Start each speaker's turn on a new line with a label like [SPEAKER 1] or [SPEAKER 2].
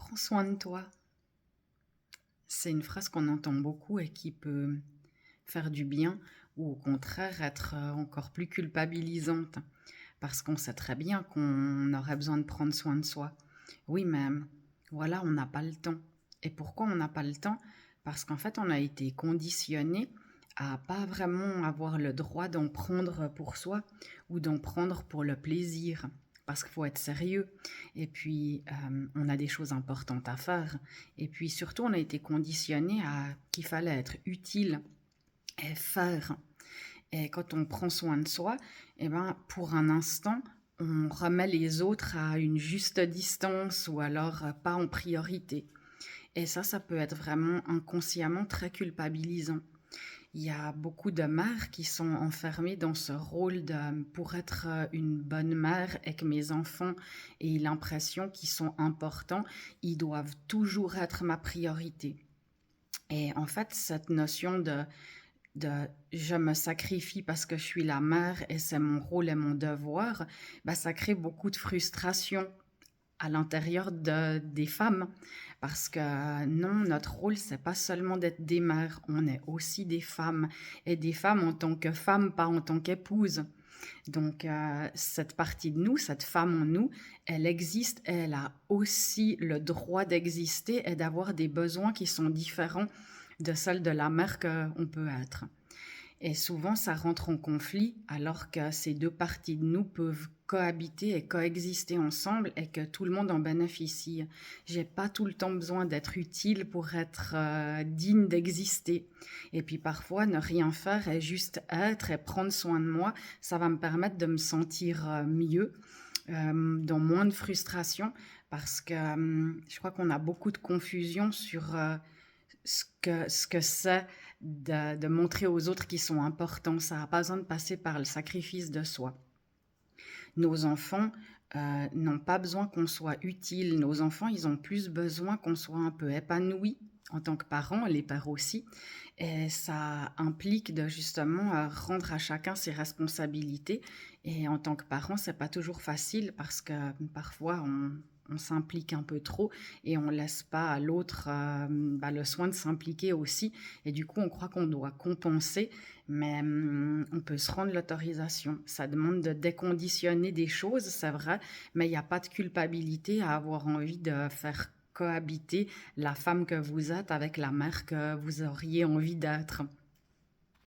[SPEAKER 1] Prends soin de toi. C'est une phrase qu'on entend beaucoup et qui peut faire du bien ou au contraire être encore plus culpabilisante parce qu'on sait très bien qu'on aurait besoin de prendre soin de soi. Oui, mais voilà, on n'a pas le temps. Et pourquoi on n'a pas le temps? Parce qu'en fait, on a été conditionné à pas vraiment avoir le droit d'en prendre pour soi ou d'en prendre pour le plaisir. Parce qu'il faut être sérieux. Et puis, on a des choses importantes à faire. Et puis, surtout, on a été conditionné à qu'il fallait être utile et faire. Et quand on prend soin de soi, eh ben, pour un instant, on remet les autres à une juste distance ou alors pas en priorité. Et ça peut être vraiment inconsciemment très culpabilisant. Il y a beaucoup de mères qui sont enfermées dans ce rôle de pour être une bonne mère et que mes enfants aient l'impression qu'ils sont importants, ils doivent toujours être ma priorité. Et en fait, cette notion de je me sacrifie parce que je suis la mère et c'est mon rôle et mon devoir, bah, ça crée beaucoup de frustration à l'intérieur des femmes. Parce que non, notre rôle, c'est pas seulement d'être des mères, on est aussi des femmes. Et des femmes en tant que femmes, pas en tant qu'épouses. Donc, cette partie de nous, cette femme en nous, elle existe, elle a aussi le droit d'exister et d'avoir des besoins qui sont différents de celles de la mère qu'on peut être. Et souvent, ça rentre en conflit alors que ces deux parties de nous peuvent cohabiter et coexister ensemble et que tout le monde en bénéficie. J'ai pas tout le temps besoin d'être utile pour être digne d'exister. Et puis parfois, ne rien faire et juste être et prendre soin de moi, ça va me permettre de me sentir mieux, dans moins de frustration parce que je crois qu'on a beaucoup de confusion sur ce que c'est de montrer aux autres qu'ils sont importants. Ça n'a pas besoin de passer par le sacrifice de soi. Nos enfants n'ont pas besoin qu'on soit utile. Nos enfants, ils ont plus besoin qu'on soit un peu épanoui en tant que parents, les pères aussi. Et ça implique de justement rendre à chacun ses responsabilités. Et en tant que parent, c'est pas toujours facile parce que parfois on s'implique un peu trop et on laisse pas à l'autre le soin de s'impliquer aussi. Et du coup, on croit qu'on doit compenser, mais on peut se rendre l'autorisation. Ça demande de déconditionner des choses, c'est vrai, mais il n'y a pas de culpabilité à avoir envie de faire cohabiter la femme que vous êtes avec la mère que vous auriez envie d'être.